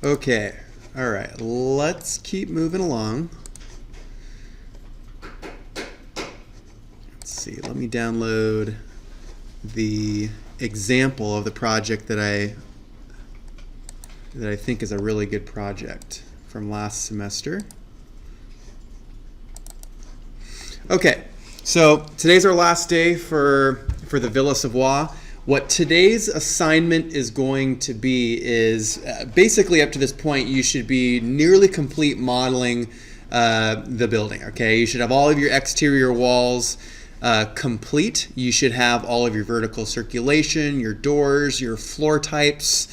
Okay, all right, let's keep moving along. Let's see, let me download the example of the project that I think is a really good project from last semester. Okay, so today's our last day for the Villa Savoye. What today's assignment is going to be is basically up to this point you should be nearly complete modeling the building. Okay, you should have all of your exterior walls complete. You should have all of your vertical circulation, your doors, your floor types.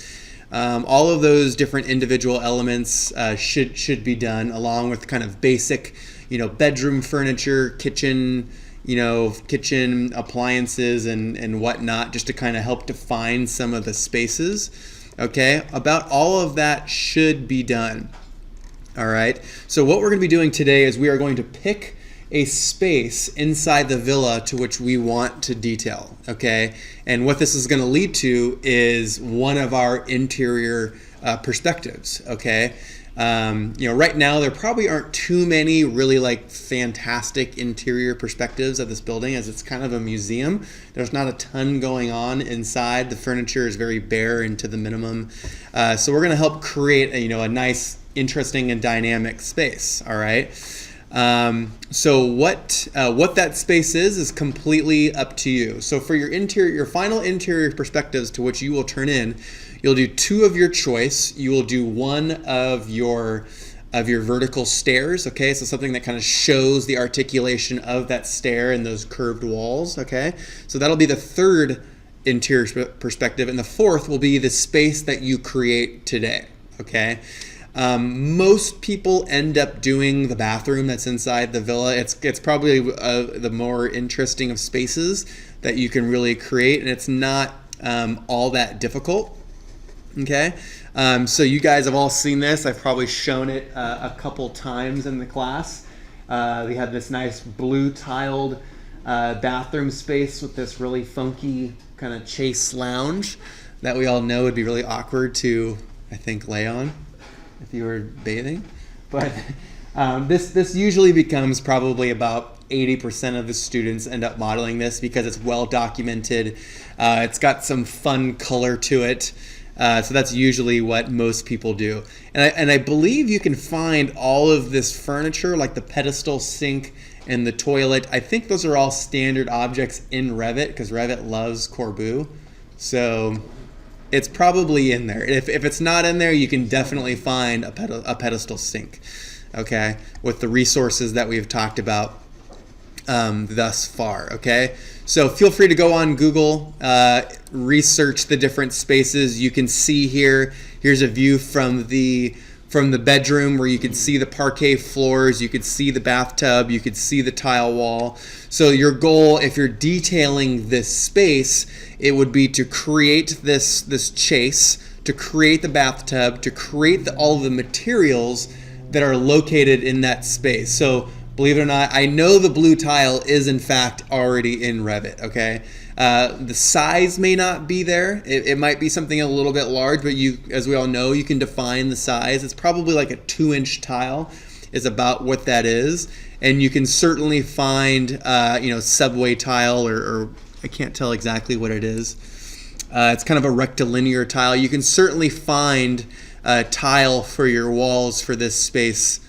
All of those different individual elements should be done, along with kind of basic, bedroom furniture, kitchen appliances and whatnot, just to kind of help define some of the spaces. Okay, about all of that should be done. All right, so what we're going to be doing today is we are going to pick a space inside the villa to which we want to detail. Okay, and what this is going to lead to is one of our interior perspectives. Okay. Right now there probably aren't too many really fantastic interior perspectives of this building, as it's kind of a museum. There's not a ton going on inside. The furniture is very bare and to the minimum. So we're going to help create a nice, interesting, and dynamic space. All right. So what that space is completely up to you. So for your final interior perspectives to which you will turn in, you'll do two of your choice. You will do one of your vertical stairs. Okay, so something that kind of shows the articulation of that stair and those curved walls. Okay, so that'll be the third interior perspective, and the fourth will be the space that you create today. Okay. Most people end up doing the bathroom that's inside the villa. It's probably the more interesting of spaces that you can really create, and it's not all that difficult. Okay, so you guys have all seen this. I've probably shown it a couple times in the class. We have this nice blue tiled bathroom space with this really funky kind of chase lounge that we all know would be really awkward to, I think, lay on if you were bathing. But this usually becomes probably about 80% of the students end up modeling this because it's well documented. It's got some fun color to it. So that's usually what most people do. And I believe you can find all of this furniture, like the pedestal sink and the toilet. I think those are all standard objects in Revit, because Revit loves Corbu. So it's probably in there. If it's not in there, you can definitely find a pedestal sink, okay, with the resources that we've talked about thus far. Okay, so feel free to go on Google, research the different spaces. You can see here's a view from the bedroom where you can see the parquet floors, you could see the bathtub, you could see the tile wall. So your goal, if you're detailing this space, it would be to create this chase, to create the bathtub, to create all the materials that are located in that space. So believe it or not, I know the blue tile is in fact already in Revit. Okay, the size may not be there. It might be something a little bit large, but as we all know, you can define the size. It's probably like a 2-inch tile is about what that is, and you can certainly find Savoye tile or I can't tell exactly what it is. It's kind of a rectilinear tile. You can certainly find tile for your walls for this space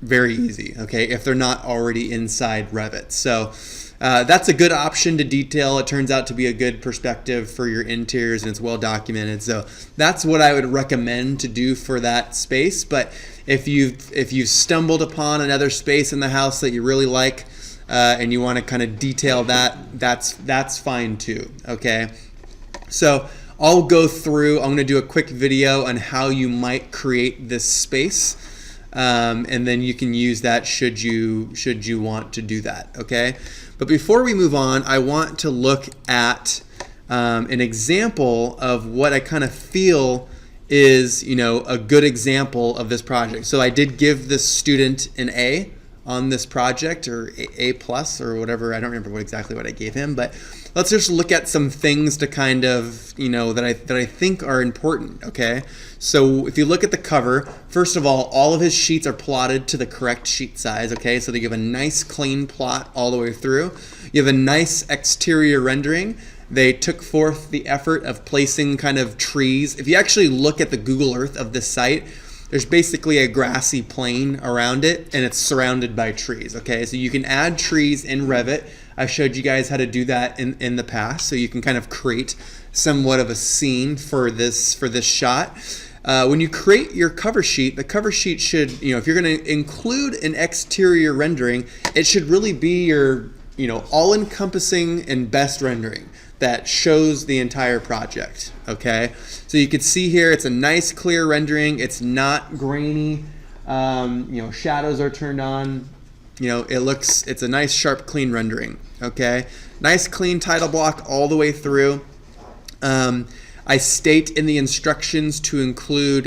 very easy, okay, if they're not already inside Revit. So that's a good option to detail. It turns out to be a good perspective for your interiors, and it's well documented. So that's what I would recommend to do for that space. But if you've stumbled upon another space in the house that you really like and you want to kind of detail that's fine too. Okay, so I'll go through. I'm going to do a quick video on how you might create this space. And then you can use that should you want to do that. Okay, but before we move on, I want to look at an example of what I kind of feel is a good example of this project. So I did give this student an A on this project, or A plus or whatever. I don't remember exactly what I gave him, but let's just look at some things to kind of, that I think are important, okay? So if you look at the cover, first of all of his sheets are plotted to the correct sheet size, okay? So they give a nice clean plot all the way through. You have a nice exterior rendering. They took forth the effort of placing kind of trees. If you actually look at the Google Earth of this site, there's basically a grassy plain around it, and it's surrounded by trees, okay? So you can add trees in Revit. I showed you guys how to do that in the past, so you can kind of create somewhat of a scene for this shot. When you create your cover sheet, the cover sheet should, if you're going to include an exterior rendering, it should really be your, all-encompassing and best rendering that shows the entire project, okay? So you can see here, it's a nice clear rendering. It's not grainy. Shadows are turned on. It's a nice sharp clean rendering, okay? Nice clean title block all the way through. I state in the instructions to include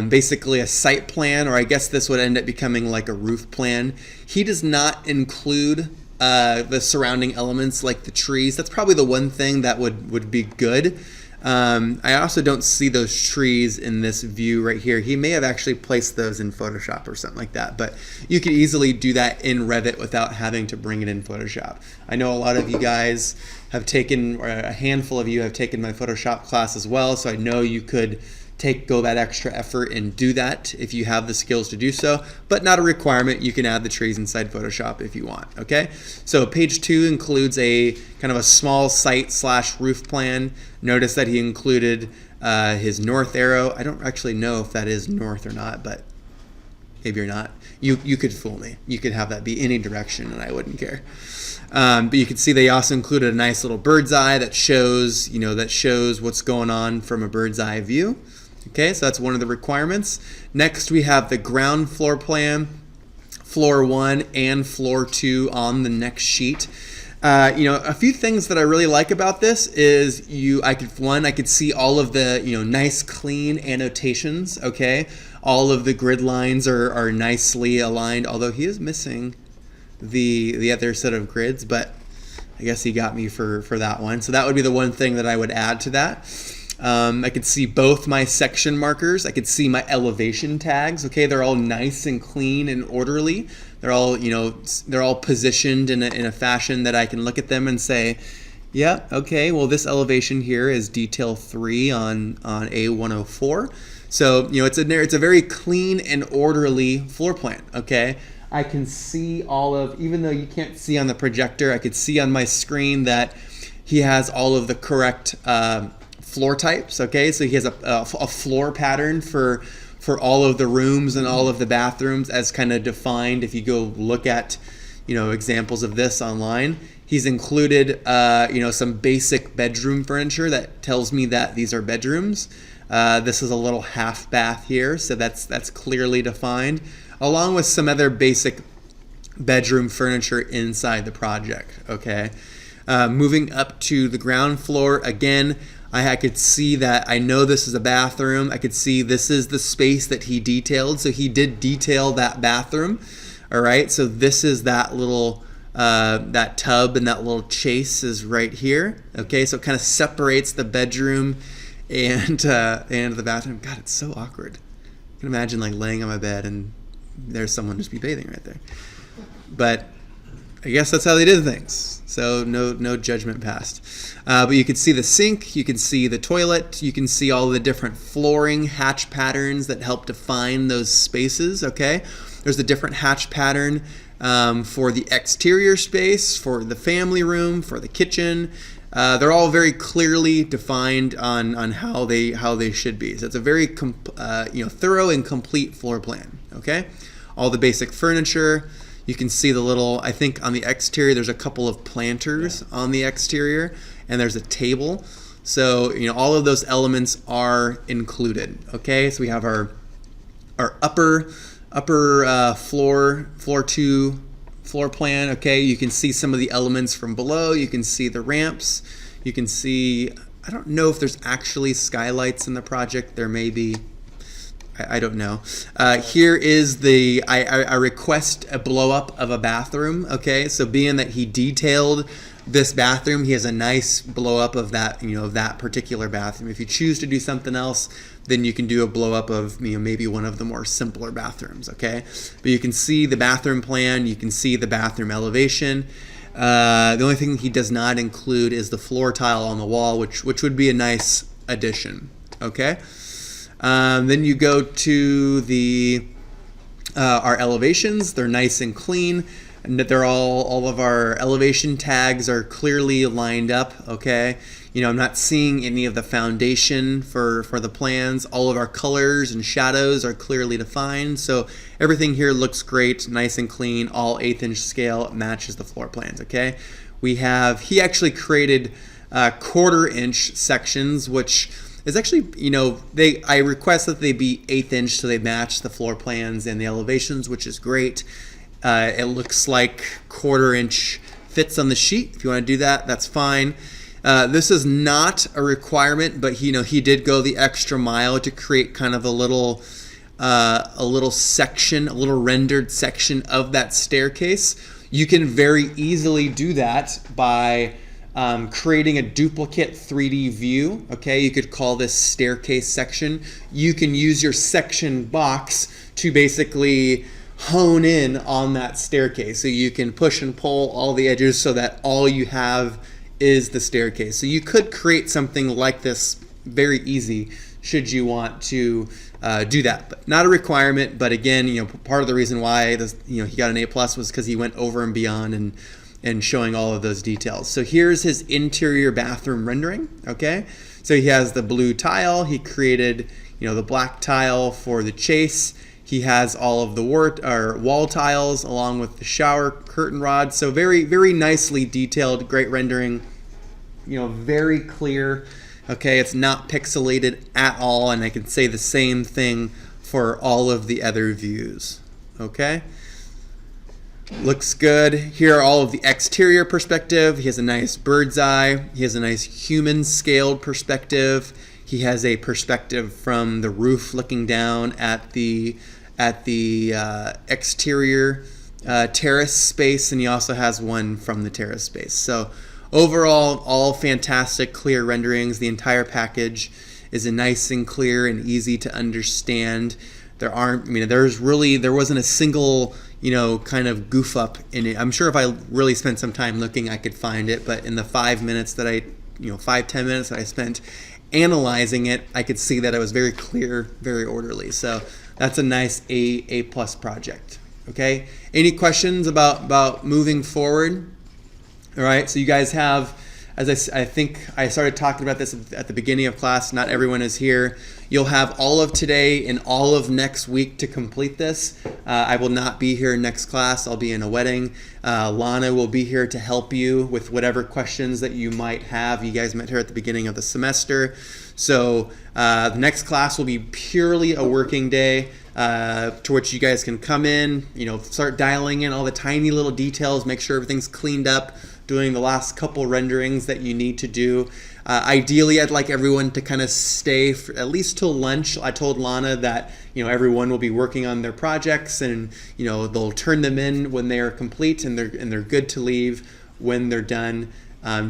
basically a site plan, or I guess this would end up becoming like a roof plan. He does not include the surrounding elements like the trees. That's probably the one thing that would be good. I also don't see those trees in this view right here. He may have actually placed those in Photoshop or something like that, but you could easily do that in Revit without having to bring it in Photoshop. I know a lot of you guys have taken, or a handful of you have taken my Photoshop class as well, so I know you could go that extra effort and do that if you have the skills to do so, but not a requirement. You can add the trees inside Photoshop if you want, okay? So page 2 includes a kind of a small site / roof plan. Notice that he included his north arrow. I don't actually know if that is north or not, but maybe you're not. You could fool me. You could have that be any direction and I wouldn't care. But you can see they also included a nice little bird's eye that shows, what's going on from a bird's eye view. Okay, so that's one of the requirements. Next, we have the ground floor plan, floor 1 and floor 2 on the next sheet. A few things that I really like about this is I could see all of the, nice clean annotations, okay? All of the grid lines are nicely aligned, although he is missing the other set of grids, but I guess he got me for that one. So that would be the one thing that I would add to that. I could see both my section markers. I could see my elevation tags. Okay, they're all nice and clean and orderly. They're all, they're all positioned in a fashion that I can look at them and say, yeah, okay, well this elevation here is detail 3 on A104. So, it's a very clean and orderly floor plan, okay? I can see even though you can't see on the projector, I could see on my screen that he has all of the correct floor types, okay? So he has a floor pattern for all of the rooms and all of the bathrooms as kind of defined. If you go look at, examples of this online, he's included, some basic bedroom furniture that tells me that these are bedrooms. This is a little half bath here, so that's clearly defined, along with some other basic bedroom furniture inside the project, okay? Moving up to the ground floor, again, I could see that I know this is a bathroom. I could see this is the space that he detailed. So he did detail that bathroom. All right. So this is that little, that tub and that little chase is right here. Okay. So it kind of separates the bedroom and the bathroom. God, it's so awkward. I can imagine like laying on my bed and there's someone just be bathing right there. But I guess that's how they did things. So no judgment passed. But you can see the sink, you can see the toilet, you can see all the different flooring hatch patterns that help define those spaces, okay? There's a different hatch pattern for the exterior space, for the family room, for the kitchen. They're all very clearly defined on how they should be. So it's a very thorough and complete floor plan, okay? All the basic furniture. You can see the little, I think on the exterior, there's a couple of planters on the exterior, and there's a table. So, all of those elements are included, okay? So we have our upper floor 2 floor plan, okay? You can see some of the elements from below. You can see the ramps. You can see, I don't know if there's actually skylights in the project. There may be. I don't know. Here is I request a blow up of a bathroom. Okay, so being that he detailed this bathroom, he has a nice blow up of that, of that particular bathroom. If you choose to do something else, then you can do a blow up of, maybe one of the more simpler bathrooms, okay? But you can see the bathroom plan, you can see the bathroom elevation. The only thing he does not include is the floor tile on the wall, which would be a nice addition, okay? Then you go to the our elevations. They're nice and clean, and they're all of our elevation tags are clearly lined up, okay? I'm not seeing any of the foundation for the plans. All of our colors and shadows are clearly defined, so everything here looks great, nice and clean, all 1/8 inch scale, matches the floor plans, okay? He actually created 1/4 inch sections, which is actually, I request that they be 1/8 inch so they match the floor plans and the elevations, which is great. It looks like 1/4 inch fits on the sheet. If you want to do that, that's fine. This is not a requirement, but he did go the extra mile to create kind of a little section, a little rendered section of that staircase. You can very easily do that by creating a duplicate 3D view. Okay, you could call this staircase section. You can use your section box to basically hone in on that staircase. So you can push and pull all the edges so that all you have is the staircase. So you could create something like this very easy should you want to do that, but not a requirement. But again, part of the reason why he got an A+ was because he went over and beyond and showing all of those details. So here's his interior bathroom rendering. Okay, so he has the blue tile. He created the black tile for the chase. He has all of the wall tiles along with the shower curtain rod. So very, very nicely detailed, great rendering. Very clear. Okay, it's not pixelated at all, and I can say the same thing for all of the other views. Okay, looks good. Here are all of the exterior perspective. He has a nice bird's eye. He has a nice human scaled perspective. He has a perspective from the roof looking down at the exterior terrace space, and he also has one from the terrace space. So overall, all fantastic, clear renderings. The entire package is nice and clear and easy to understand. There wasn't a single, kind of goof up in it. I'm sure if I really spent some time looking, I could find it, but in the 5 minutes that 5-10 minutes that I spent analyzing it, I could see that it was very clear, very orderly. So that's a nice A+ project. Okay, any questions about moving forward? All right, so you guys have, as I think I started talking about this at the beginning of class, not everyone is here. You'll have all of today and all of next week to complete this. I will not be here next class. I'll be in a wedding. Lana will be here to help you with whatever questions that you might have. You guys met her at the beginning of the semester. So the next class will be purely a working day to which you guys can come in, start dialing in all the tiny little details, make sure everything's cleaned up, doing the last couple renderings that you need to do. Ideally, I'd like everyone to kind of stay for at least till lunch. I told Lana that everyone will be working on their projects, and they'll turn them in when they are complete, and they're good to leave when they're done.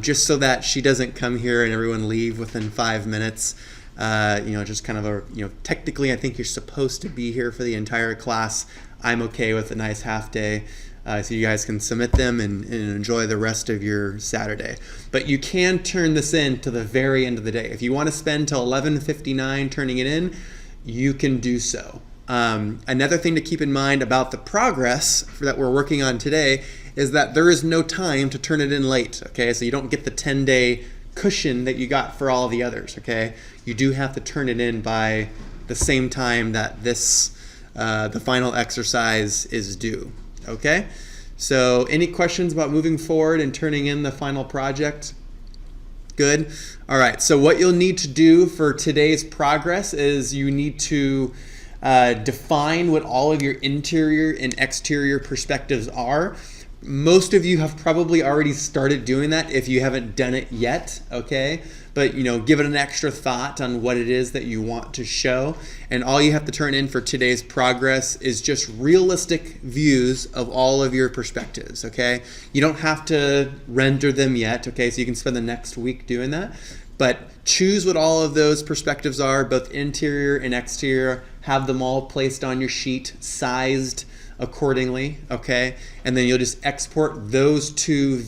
Just so that she doesn't come here and everyone leave within 5 minutes. Just kind of technically I think you're supposed to be here for the entire class. I'm okay with a nice half day. So you guys can submit them and enjoy the rest of your Saturday. But you can turn this in to the very end of the day. If you want to spend till 11:59 turning it in, you can do so. Another thing to keep in mind about the progress that we're working on today is that there is no time to turn it in late. Okay, so you don't get the 10-day cushion that you got for all the others. Okay, you do have to turn it in by the same time that the final exercise is due. Okay, so any questions about moving forward and turning in the final project? Good. All right, so what you'll need to do for today's progress is you need to define what all of your interior and exterior perspectives are. Most of you have probably already started doing that if you haven't done it yet, okay? but give it an extra thought on what it is that you want to show. And all you have to turn in for today's progress is just realistic views of all of your perspectives, okay? You don't have to render them yet, okay? So you can spend the next week doing that. But choose what all of those perspectives are, both interior and exterior. Have them all placed on your sheet, sized accordingly, okay? And then you'll just export those two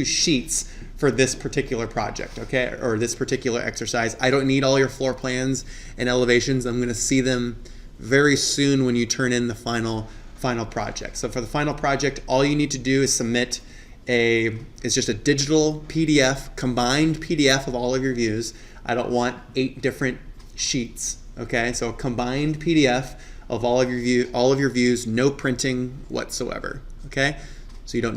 sheets for this particular project, okay? Or this particular exercise. I don't need all your floor plans and elevations. I'm going to see them very soon when you turn in the final project. So for the final project, all you need to do is submit it's just a digital PDF, combined PDF of all of your views. I don't want 8 different sheets, okay? So a combined PDF of all of your views, no printing whatsoever, okay? So you don't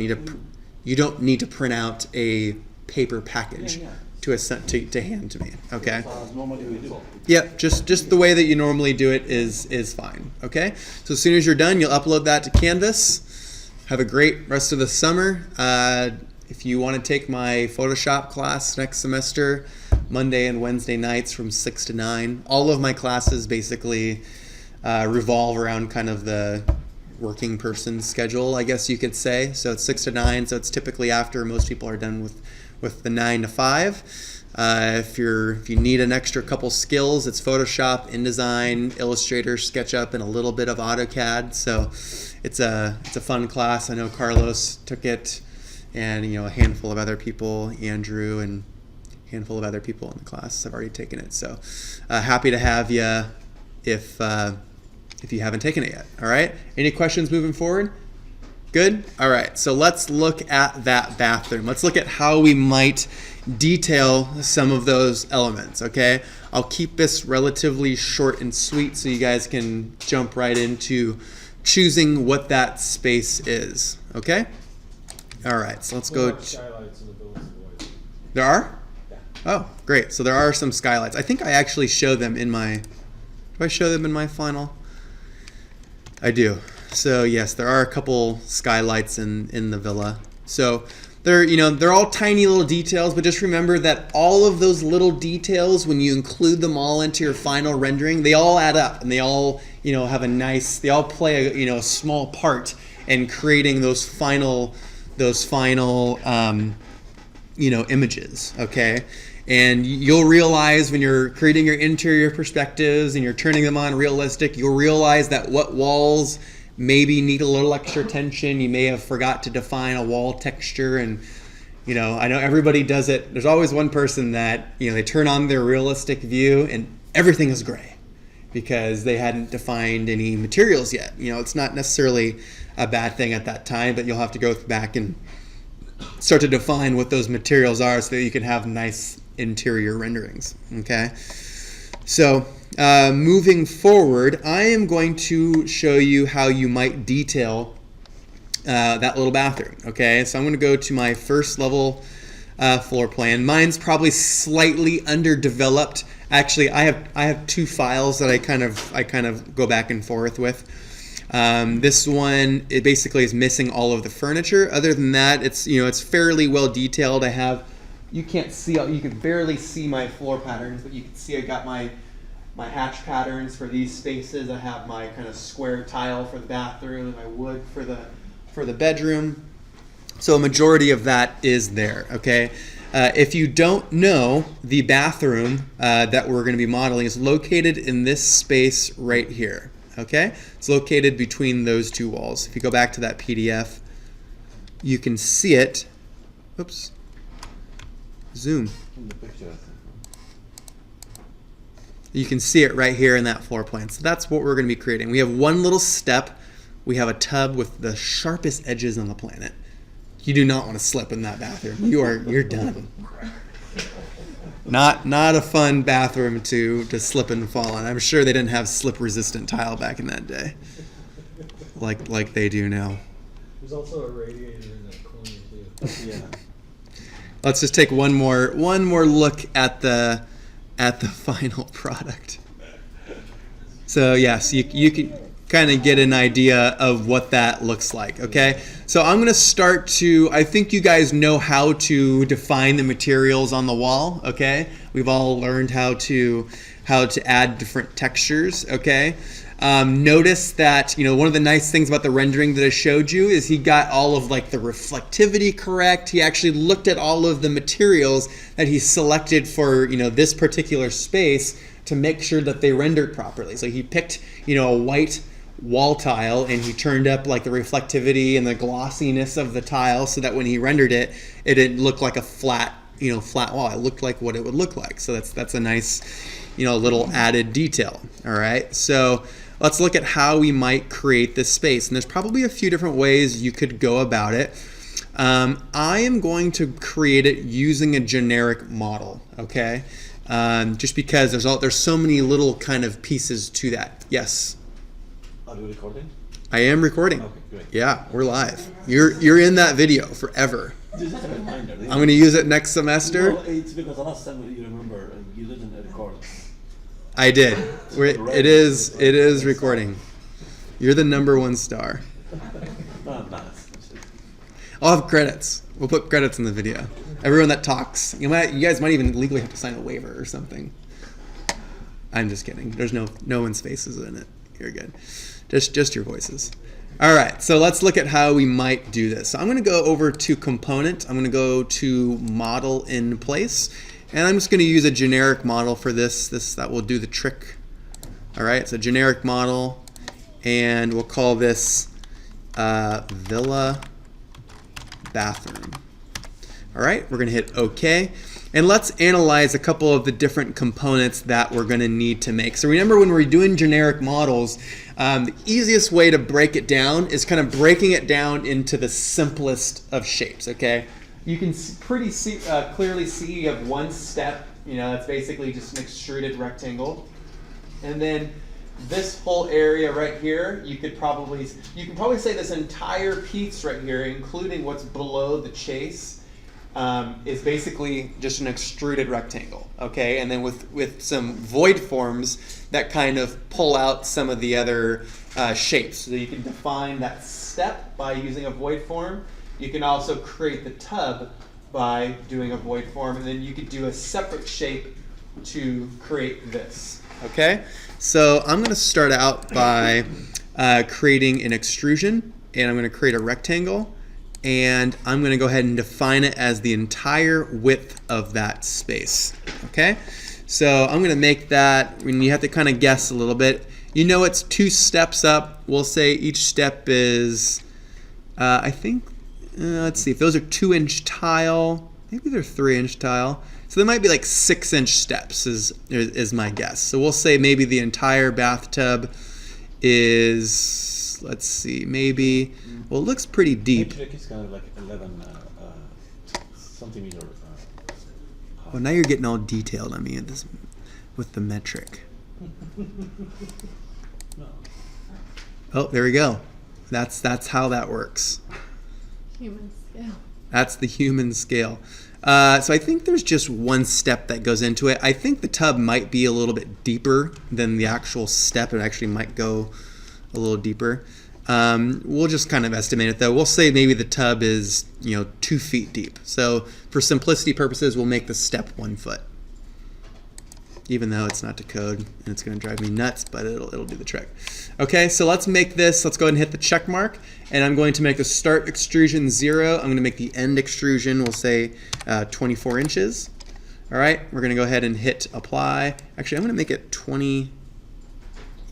need to print out a paper package to hand to me, okay? Yep, just the way that you normally do it is fine, okay? So as soon as you're done, you'll upload that to Canvas. Have a great rest of the summer. If you want to take my Photoshop class next semester, Monday and Wednesday nights from 6 to 9, all of my classes basically revolve around kind of the working person schedule, I guess you could say. So it's 6 to 9, so it's typically after most people are done with the 9 to 5. If you need an extra couple skills, it's Photoshop, InDesign, Illustrator, SketchUp, and a little bit of AutoCAD. So it's a fun class. I know Carlos took it, and a handful of other people, Andrew, and a handful of other people in the class have already taken it. So happy to have you if you haven't taken it yet. All right. Any questions moving forward? Good? All right. So let's look at that bathroom. Let's look at how we might detail some of those elements, okay? I'll keep this relatively short and sweet so you guys can jump right into choosing what that space is, okay? All right. So let's go. Skylights in the building Savoye. There are? Yeah. Oh, great. So there are some skylights. I think I actually show them in my... Do I show them in my final? I do. So yes, there are a couple skylights in the villa. So they're all tiny little details, but just remember that all of those little details, when you include them all into your final rendering, they all add up, and they all have they all play a small part in creating those final images. Okay. And you'll realize when you're creating your interior perspectives and you're turning them on realistic, you'll realize that what walls maybe need a little extra attention. You may have forgot to define a wall texture, and I know everybody does it. There's always one person that they turn on their realistic view and everything is gray because they hadn't defined any materials yet. It's not necessarily a bad thing at that time, but you'll have to go back and start to define what those materials are so that you can have nice interior renderings. Okay, so moving forward, I am going to show you how you might detail that little bathroom. Okay, so I'm going to go to my first level floor plan. Mine's probably slightly underdeveloped. Actually, I have 2 files that I kind of go back and forth with. This one, it basically is missing all of the furniture. Other than that, it's fairly well detailed. You can barely see my floor patterns, but you can see I got my hatch patterns for these spaces. I have my kind of square tile for the bathroom and my wood for the bedroom. So a majority of that is there, okay? If you don't know, the bathroom that we're going to be modeling is located in this space right here, okay? It's located between those 2 walls. If you go back to that PDF, you can see it. Oops. Zoom. You can see it right here in that floor plan. So that's what we're going to be creating. We have one little step. We have a tub with the sharpest edges on the planet. You do not want to slip in that bathroom. You're done. Not a fun bathroom to slip and fall in. I'm sure they didn't have slip-resistant tile back in that day, like they do now. There's also a radiator in that corner too. Yeah. Let's just take one more look at the final product. So yes, you can. kind of get an idea of what that looks like, okay? So I'm gonna start to, I think you guys know how to define the materials on the wall, okay? We've all learned how to add different textures, okay? Notice that, one of the nice things about the rendering that I showed you is he got all of like the reflectivity correct. He actually looked at all of the materials that he selected for, this particular space to make sure that they rendered properly. So he picked, a white wall tile and he turned up like the reflectivity and the glossiness of the tile so that when he rendered it, it didn't look like a flat wall. It looked like what it would look like. So that's a nice, little added detail. All right. So let's look at how we might create this space. And there's probably a few different ways you could go about it. I am going to create it using a generic model. Okay. Just because there's so many little kind of pieces to that. Yes. Are you recording? I am recording. Okay, great. Yeah, we're live. You're in that video forever. This is a reminder. I'm going to use it next semester. No, it's because the last time you remember you didn't record. I did. It is recording. You're the #1 star. Nice. I'll have credits. We'll put credits in the video. Everyone that talks. You guys might even legally have to sign a waiver or something. I'm just kidding. There's no one's faces in it. You're good. Just your voices. All right, so let's look at how we might do this. So I'm going to go over to component. I'm going to go to model in place, and I'm just going to use a generic model for this. That will do the trick. All right, it's a generic model, and we'll call this villa bathroom. All right, we're going to hit OK. And let's analyze a couple of the different components that we're going to need to make. So remember, when we're doing generic models, the easiest way to break it down is kind of breaking it down into the simplest of shapes, okay? You can clearly see you have one step, that's basically just an extruded rectangle. And then this whole area right here, you can probably say this entire piece right here, including what's below the chase, is basically just an extruded rectangle, okay? And then with some void forms that kind of pull out some of the other shapes. So you can define that step by using a void form. You can also create the tub by doing a void form, and then you could do a separate shape to create this, okay? So I'm going to start out by creating an extrusion, and I'm going to create a rectangle. And I'm going to go ahead and define it as the entire width of that space, okay? So I'm going to make that, you have to kind of guess a little bit. It's 2 steps up. We'll say each step is, I think, let's see, if those are 2-inch tile, maybe they're 3-inch tile. So there might be like 6-inch steps is my guess. So we'll say maybe the entire bathtub is, let's see, maybe, well, it looks pretty deep. It's kind of like 11 centimeter. Well, now you're getting all detailed on me with the metric. No. Oh, there we go. That's how that works. Human scale. That's the human scale. So I think there's just one step that goes into it. I think the tub might be a little bit deeper than the actual step. It actually might go a little deeper. We'll just kind of estimate it though. We'll say maybe the tub is 2 feet deep. So for simplicity purposes, we'll make the step 1 foot. Even though it's not to code and it's going to drive me nuts, but it'll do the trick. Okay, so let's make this. Let's go ahead and hit the check mark, and I'm going to make the start extrusion 0. I'm going to make the end extrusion, we'll say 24 inches. All right, we're going to go ahead and hit apply. Actually, I'm going to make it 20.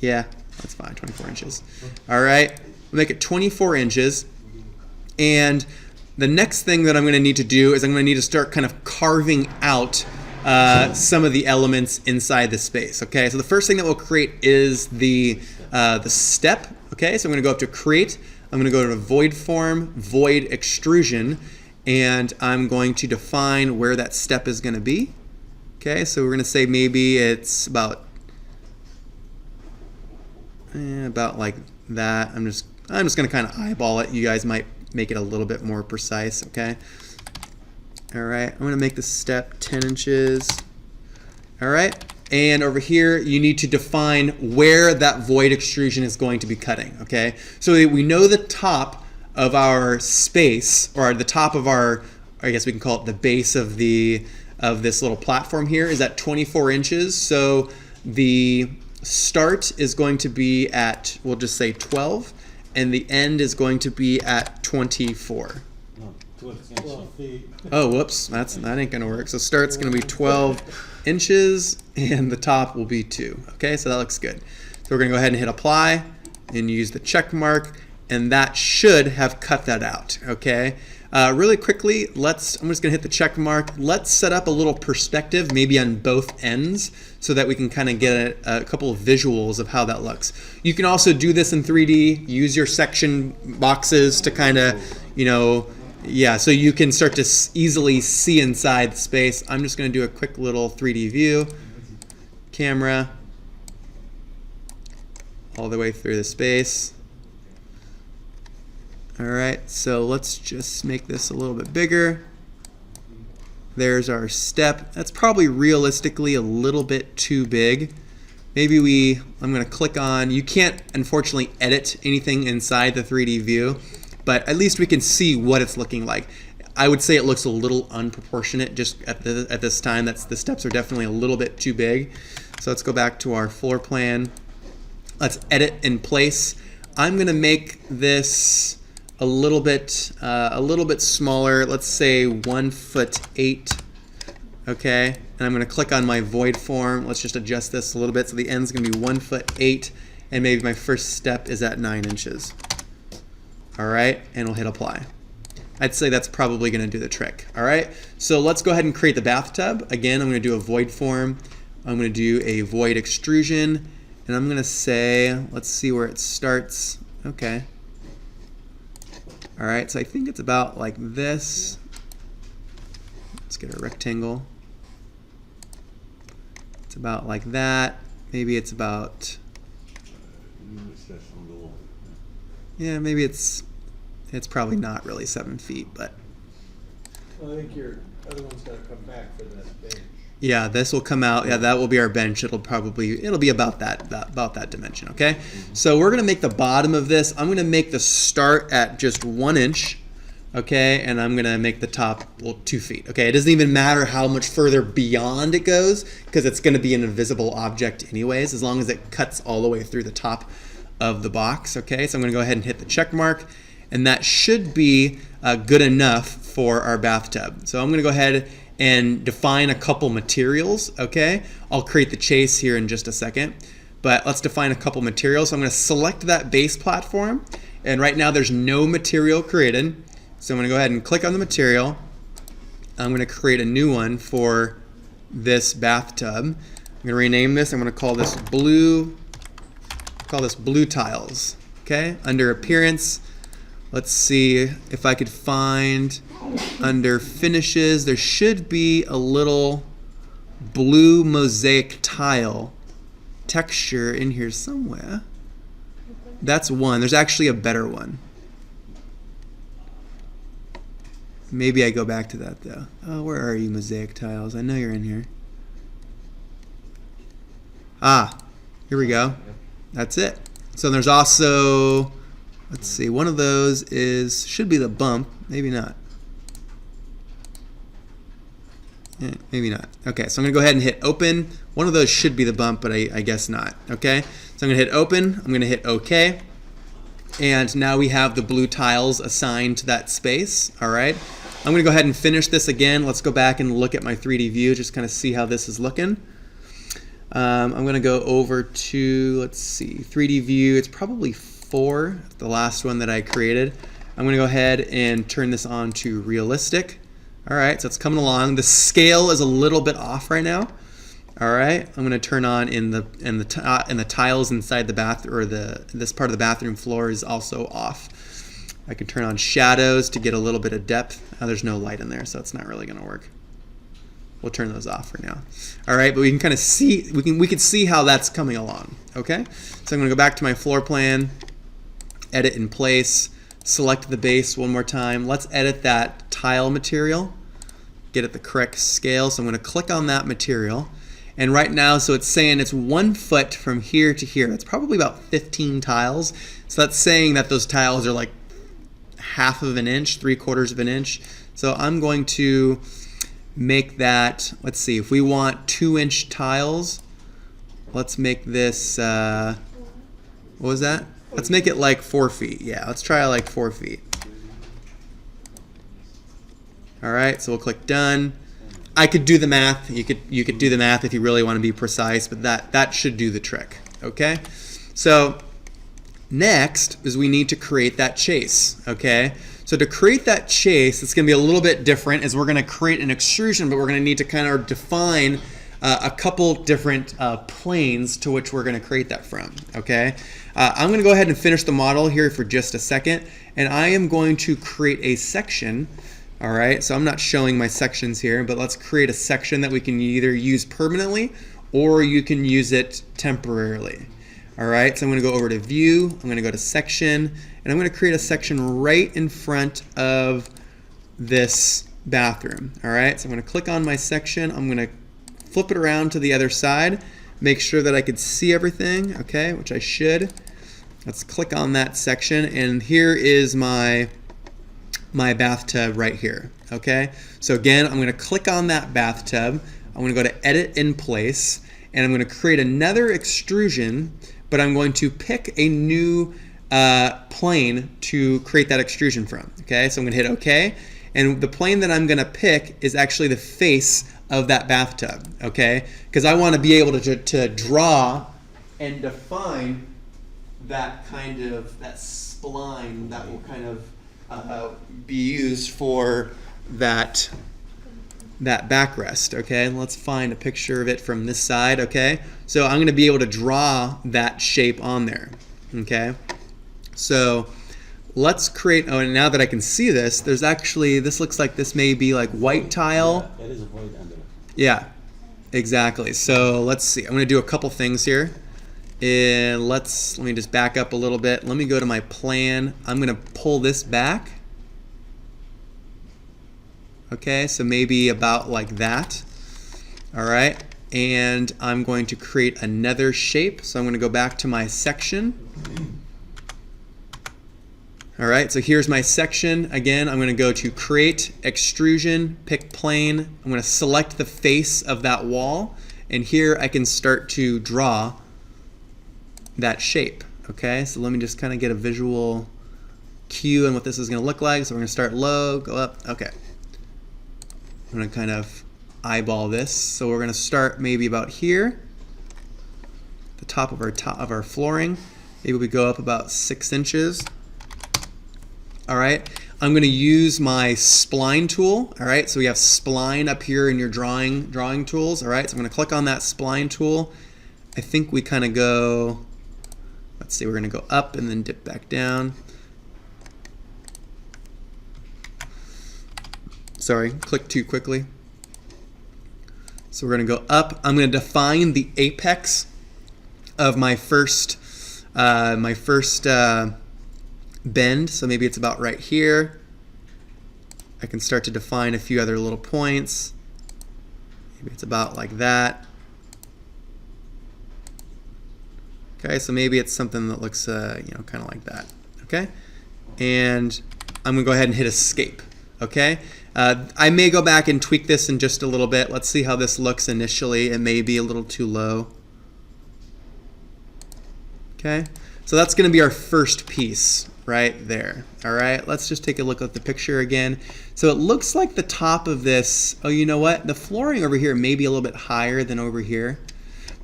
Yeah, that's fine, 24 inches. All right, we'll make it 24 inches. And the next thing that I'm going to need to do is I'm going to need to start kind of carving out some of the elements inside the space. Okay, so the first thing that we'll create is the step. Okay, so I'm going to go up to create. I'm going to go to void form, void extrusion, and I'm going to define where that step is going to be. Okay, so we're going to say maybe it's about like that. I'm just going to kind of eyeball it. You guys might make it a little bit more precise. Okay. All right, I'm going to make the step 10 inches. All right, And over here, you need to define where that void extrusion is going to be cutting, okay? So we know the top of our space, or the top of our, I guess we can call it the base of this little platform here, is at 24 inches. So the start is going to be at, we'll just say 12, and the end is going to be at 24. No, 12 12 feet. Oh, whoops, that ain't gonna work. So start's gonna be 12 inches, and the top will be 2. Okay, so that looks good. So we're gonna go ahead and hit apply, and use the check mark, and that should have cut that out. Okay. Really quickly, I'm just gonna hit the check mark. Let's set up a little perspective, maybe on both ends, so that we can kind of get a couple of visuals of how that looks. You can also do this in 3D. Use your section boxes to kind of, yeah, so you can start to easily see inside the space. I'm just gonna do a quick little 3D view. Camera, all the way through the space. All right, so let's just make this a little bit bigger. There's our step. That's probably realistically a little bit too big. Maybe I'm gonna click on, you can't unfortunately edit anything inside the 3D view, but at least we can see what it's looking like. I would say it looks a little unproportionate just at this time. The steps are definitely a little bit too big. So let's go back to our floor plan. Let's edit in place. I'm gonna make this a little bit smaller. Let's say 1'8". Okay, and I'm gonna click on my void form. Let's just adjust this a little bit. So the end's gonna be 1'8", and maybe my first step is at 9 inches. All right, and we'll hit apply. I'd say that's probably gonna do the trick. All right, so let's go ahead and create the bathtub. Again, I'm gonna do a void form. I'm gonna do a void extrusion, and I'm gonna say, let's see where it starts. Okay. All right, so I think it's about like this. Let's get a rectangle. It's about like that. Maybe it's about, yeah, maybe it's probably not really 7 feet, but. Well, I think your other one's got to come back for that bench. Yeah, this will come out. Yeah, that will be our bench. It'll be about that dimension. Okay, so we're gonna make the bottom of this. I'm gonna make the start at just 1 inch. Okay, and I'm gonna make the top 2 feet. Okay, it doesn't even matter how much further beyond it goes because it's gonna be an invisible object anyways, as long as it cuts all the way through the top of the box. Okay, so I'm gonna go ahead and hit the check mark, and that should be good enough for our bathtub. So I'm gonna go ahead and define a couple materials. Okay, I'll create the chase here in just a second, but let's define a couple materials. So I'm going to select that base platform, and right now there's no material created, so I'm going to go ahead and click on the material. I'm going to create a new one for this bathtub. I'm going to rename this. I'm going to call this blue tiles. Okay, under appearance, let's see if I could find under finishes, there should be a little blue mosaic tile texture in here somewhere. That's one. There's actually a better one. Maybe I go back to that though. Oh, where are you, mosaic tiles? I know you're in here. Ah, here we go. That's it. So there's also, let's see, one of those should be the bump. Maybe not. Yeah, maybe not. Okay, so I'm gonna go ahead and hit open. One of those should be the bump, but I guess not. Okay, so I'm gonna hit open. I'm gonna hit OK, and now we have the blue tiles assigned to that space. All right, I'm gonna go ahead and finish this again. Let's go back and look at my 3D view, just kind of see how this is looking. I'm gonna go over to, let's see, 3D view. It's probably 4, the last one that I created. I'm gonna go ahead and turn this on to realistic. All right, so it's coming along. The scale is a little bit off right now. All right, I'm gonna turn on in the tiles inside the bath, or this part of the bathroom floor is also off. I can turn on shadows to get a little bit of depth. There's no light in there, so it's not really gonna work. We'll turn those off for now. All right, but we can kind of see, we can see how that's coming along. Okay, so I'm gonna go back to my floor plan, edit in place. Select the base one more time. Let's edit that tile material, get it the correct scale. So I'm going to click on that material, And right now, so it's saying it's 1 foot from here to here. That's probably about 15 tiles. So that's saying that those tiles are like 1/2 of an inch, 3/4 of an inch. So I'm going to make that, let's see, if we want 2-inch tiles, let's make this, what was that? Let's make it like 4 feet. Yeah, let's try like 4 feet. All right, so we'll click done. I could do the math. You could do the math if you really want to be precise, but that should do the trick. Okay, so next is we need to create that chase. Okay, so to create that chase, it's going to be a little bit different. As we're going to create an extrusion, but we're going to need to kind of define a couple different planes to which we're going to create that from. Okay, I'm going to go ahead and finish the model here for just a second, and I am going to create a section. All right, so I'm not showing my sections here, but let's create a section that we can either use permanently or you can use it temporarily. All right, so I'm going to go over to View, I'm going to go to Section, and I'm going to create a section right in front of this bathroom. All right, so I'm going to click on my section, I'm going to flip it around to the other side, make sure that I could see everything, okay, which I should. Let's click on that section, and here is my bathtub right here. Okay, so again, I'm going to click on that bathtub. I'm going to go to Edit in Place, and I'm going to create another extrusion, but I'm going to pick a new plane to create that extrusion from. Okay, so I'm going to hit OK, and the plane that I'm going to pick is actually the face of that bathtub. Okay, because I want to be able to draw and define that kind of that spline that will kind of be used for that backrest. Okay, let's find a picture of it from this side. Okay, so I'm going to be able to draw that shape on there. Okay, so let's create, oh, and now that I can see this, there's actually, this looks like this may be like white tile. Yeah, there is a void under it. Yeah, exactly. So let's see, I'm going to do a couple things here. And let me just back up a little bit. Let me go to my plan. I'm going to pull this back. Okay, so maybe about like that. All right, and I'm going to create another shape. So I'm going to go back to my section. All right, so here's my section. Again, I'm going to go to Create, Extrusion, pick Plane. I'm going to select the face of that wall, and here I can start to draw that shape. Okay, so let me just kind of get a visual cue on what this is going to look like. So we're going to start low, go up. Okay, I'm going to kind of eyeball this. So we're going to start maybe about here, the top of our flooring. Maybe we go up about 6 inches. All right, I'm going to use my spline tool. All right, so we have spline up here in your drawing tools. All right, so I'm going to click on that spline tool. I think we kind of go, let's see, we're going to go up and then dip back down. Sorry, click too quickly. So we're going to go up. I'm going to define the apex of my first bend. So maybe it's about right here. I can start to define a few other little points. Maybe it's about like that. Okay, so maybe it's something that looks, kind of like that. Okay, and I'm gonna go ahead and hit Escape. Okay, I may go back and tweak this in just a little bit. Let's see how this looks initially. It may be a little too low. Okay, so that's gonna be our first piece right there. All right, let's just take a look at the picture again. So it looks like the top of this, oh, you know what? The flooring over here may be a little bit higher than over here.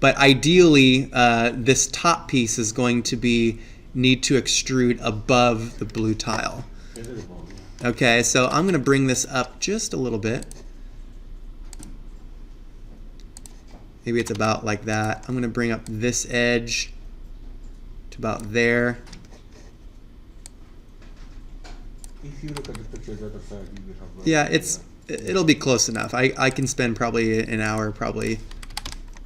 But ideally, this top piece is going to need to extrude above the blue tile. Okay, so I'm going to bring this up just a little bit. Maybe it's about like that. I'm going to bring up this edge to about there. If you look at the picture the other side, you will have. Yeah, it'll be close enough. I can spend probably an hour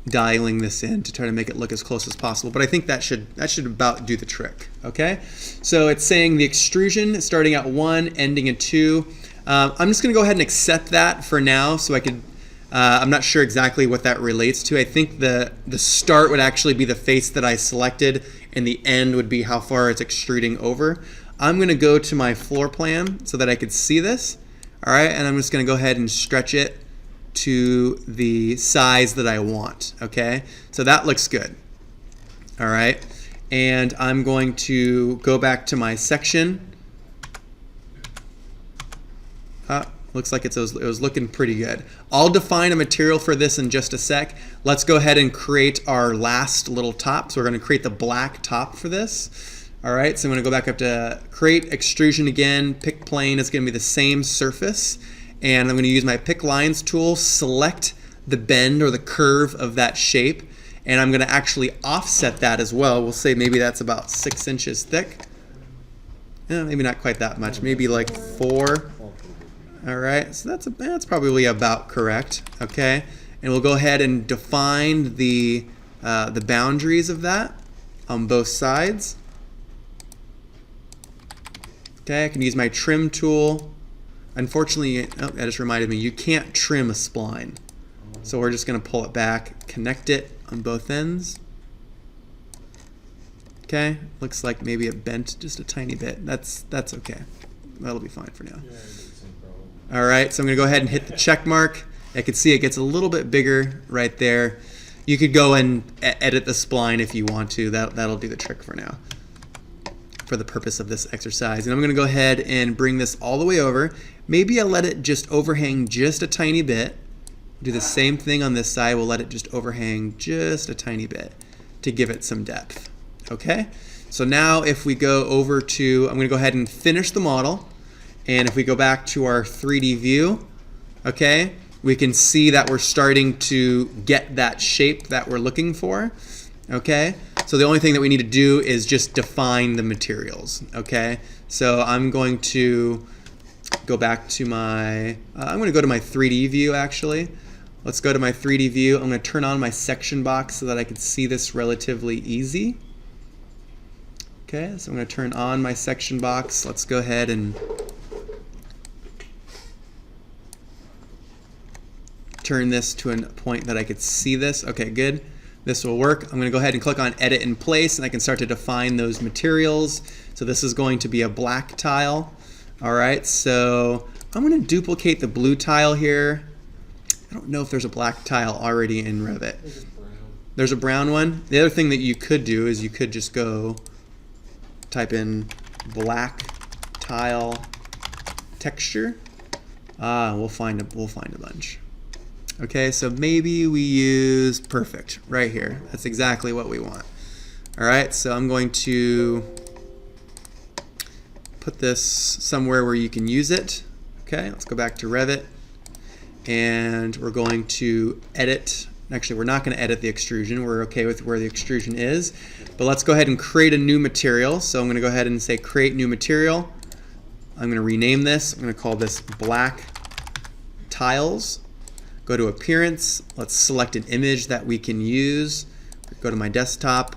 dialing this in to try to make it look as close as possible, but I think that should about do the trick. Okay, so it's saying the extrusion starting at 1, ending at 2. I'm just going to go ahead and accept that for now, so I could I'm not sure exactly what that relates to. I think the start would actually be the face that I selected, and the end would be how far it's extruding over. I'm going to go to my floor plan so that I could see this. All right, and I'm just going to go ahead and stretch it to the size that I want. Okay, so that looks good. All right, and I'm going to go back to my section. Looks like it was looking pretty good. I'll define a material for this in just a sec. Let's go ahead and create our last little top. So we're going to create the black top for this. All right, so I'm going to go back up to create extrusion again. Pick plane is going to be the same surface. And I'm going to use my pick lines tool, select the bend or the curve of that shape. And I'm going to actually offset that as well. We'll say maybe that's about 6 inches thick. Yeah, maybe not quite that much, maybe like 4. All right, so that's probably about correct. Okay, and we'll go ahead and define the boundaries of that on both sides. Okay, I can use my trim tool. Unfortunately, that just reminded me, you can't trim a spline. So we're just going to pull it back, connect it on both ends. Okay, looks like maybe it bent just a tiny bit. That's okay. That'll be fine for now. All right, so I'm going to go ahead and hit the check mark. I can see it gets a little bit bigger right there. You could go and edit the spline if you want to. That'll do the trick for now, for the purpose of this exercise. And I'm going to go ahead and bring this all the way over. Maybe I'll let it just overhang just a tiny bit. Do the same thing on this side. We'll let it just overhang just a tiny bit to give it some depth. Okay? So now if we go over to, I'm going to go ahead and finish the model. And if we go back to our 3D view, okay, we can see that we're starting to get that shape that we're looking for. Okay? So the only thing that we need to do is just define the materials. Okay? So I'm going to go back to my, I'm going to go to my 3D view actually. Let's go to my 3D view. I'm going to turn on my section box so that I can see this relatively easy. Okay, so I'm going to turn on my section box. Let's go ahead and turn this to a point that I could see this. Okay, good. This will work. I'm going to go ahead and click on Edit in Place, and I can start to define those materials. So this is going to be a black tile. All right, so I'm going to duplicate the blue tile here. I don't know if there's a black tile already in Revit. There's a brown one. The other thing that you could do is you could just go type in black tile texture. We'll find a bunch. Okay, so maybe we use perfect right here. That's exactly what we want. All right, so I'm going to put this somewhere where you can use it. Okay, let's go back to Revit, and we're going to edit. Actually, we're not going to edit the extrusion. We're okay with where the extrusion is. But let's go ahead and create a new material. So I'm going to go ahead and say create new material. I'm going to rename this. I'm going to call this black tiles. Go to appearance. Let's select an image that we can use. Go to my desktop.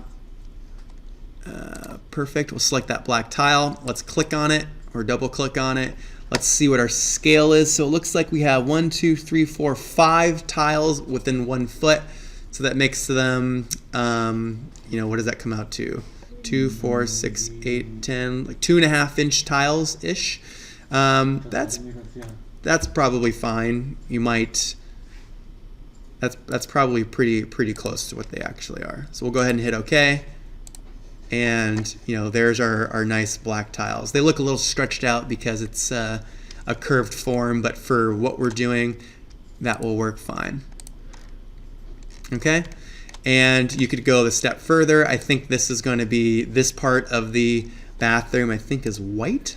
Perfect. We'll select that black tile. Let's click on it or double click on it. Let's see what our scale is. So it looks like we have 1, 2, 3, 4, 5 tiles within 1 foot. So that makes them, what does that come out to? 2, 4, 6, 8, 10, like 2.5-inch tiles-ish. That's probably fine. You might, that's probably pretty close to what they actually are. So we'll go ahead and hit OK. And there's our nice black tiles. They look a little stretched out because it's a curved form, but for what we're doing, that will work fine. Okay, and you could go a step further. I think this is going to be, this part of the bathroom I think is white.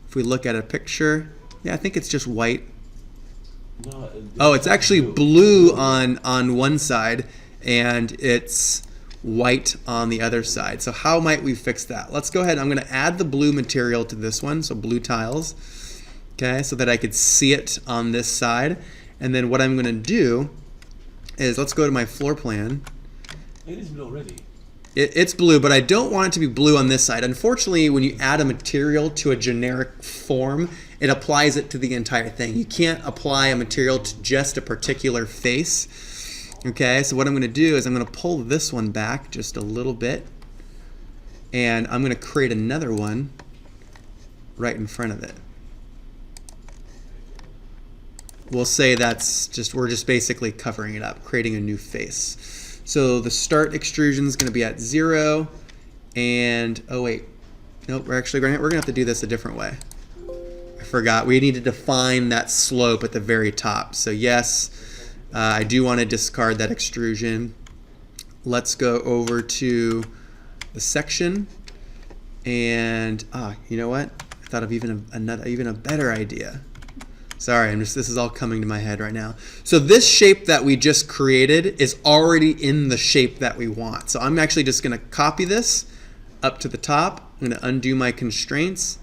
If we look at a picture, yeah, I think it's just white. No, Oh, it's actually blue on one side, and it's white on the other side. So how might we fix that? Let's go ahead. I'm going to add the blue material to this one, so blue tiles, okay, so that I could see it on this side. And then what I'm going to do is, let's go to my floor plan. It is blue already. It's blue, but I don't want it to be blue on this side. Unfortunately, when you add a material to a generic form, it applies it to the entire thing. You can't apply a material to just a particular face. Okay, so what I'm going to do is I'm going to pull this one back just a little bit, and I'm going to create another one right in front of it. We'll say we're just basically covering it up, creating a new face. So the start extrusion is going to be at 0, and oh wait, nope, we're going to have to do this a different way. I forgot. We need to define that slope at the very top. So yes, I do want to discard that extrusion. Let's go over to the section, and you know what? I thought of even a better idea. Sorry, this is all coming to my head right now. So this shape that we just created is already in the shape that we want. So I'm actually just going to copy this up to the top. I'm going to undo my constraints,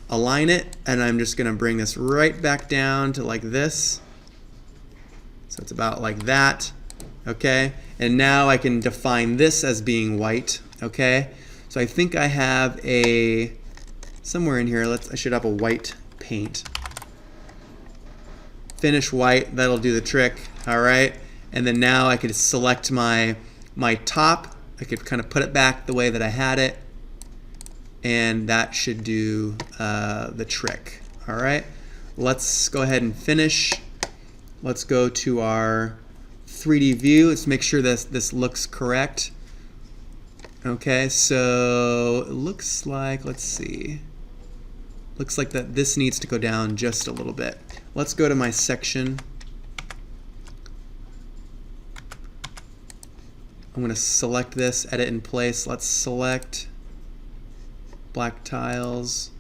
align it, and I'm just going to bring this right back down to like this. So it's about like that, okay? And now I can define this as being white, okay? So I think I have somewhere in here, I should have a white paint. Finish white, that'll do the trick, all right? And then now I could select my top. I could kind of put it back the way that I had it, and that should do the trick, all right? Let's go ahead and finish. Let's go to our 3D view. Let's make sure this looks correct. Okay, so it looks like, let's see. Looks like that this needs to go down just a little bit. Let's go to my section. I'm going to select this, edit in place. Let's select black tiles,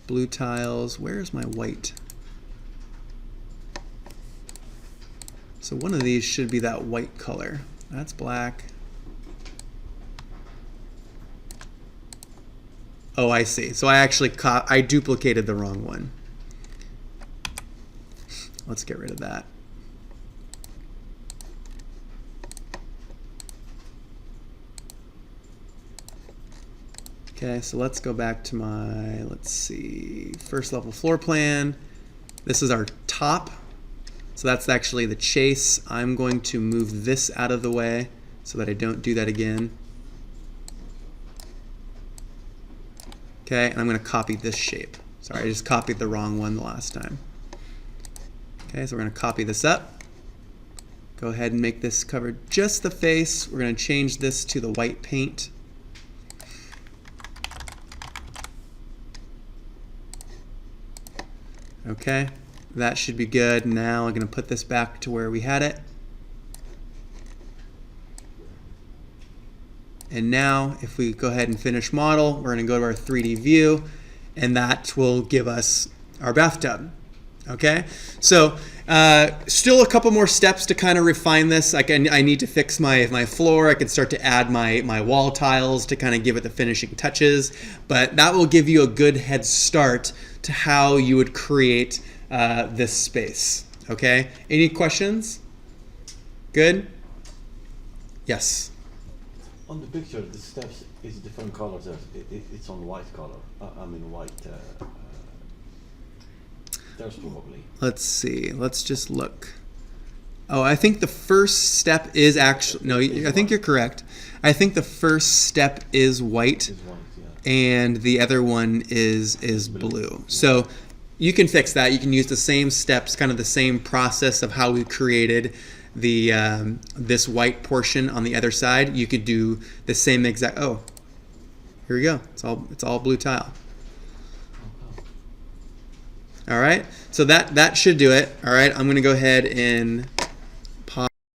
blue tiles. Where's my white? So one of these should be that white color. That's black. Oh, I see. So I actually I duplicated the wrong one. Let's get rid of that. Okay, so let's go back to my, let's see, first level floor plan. This is our top. So that's actually the chase. I'm going to move this out of the way so that I don't do that again. Okay, and I'm going to copy this shape. Sorry, I just copied the wrong one the last time. Okay, so we're going to copy this up. Go ahead and make this cover just the face. We're going to change this to the white paint. Okay, that should be good. Now I'm going to put this back to where we had it. And now if we go ahead and finish model, we're going to go to our 3D view, and that will give us our bathtub. Okay, so still a couple more steps to kind of refine this. I need to fix my floor. I can start to add my wall tiles to kind of give it the finishing touches, but that will give you a good head start to how you would create this space. Okay, any questions? Good? Yes? On the picture, the steps is different colors. It's on white color. I mean white. There's probably. Let's see. Let's just look. Oh, I think the first step is actually, no, I think you're correct. I think the first step is white, Yeah. and the other one is blue. So you can fix that. You can use the same steps, kind of the same process of how we created the this white portion on the other side. You could do the same exact. Oh, here we go. It's all blue tile. All right, so that should do it. All right, I'm going to go ahead and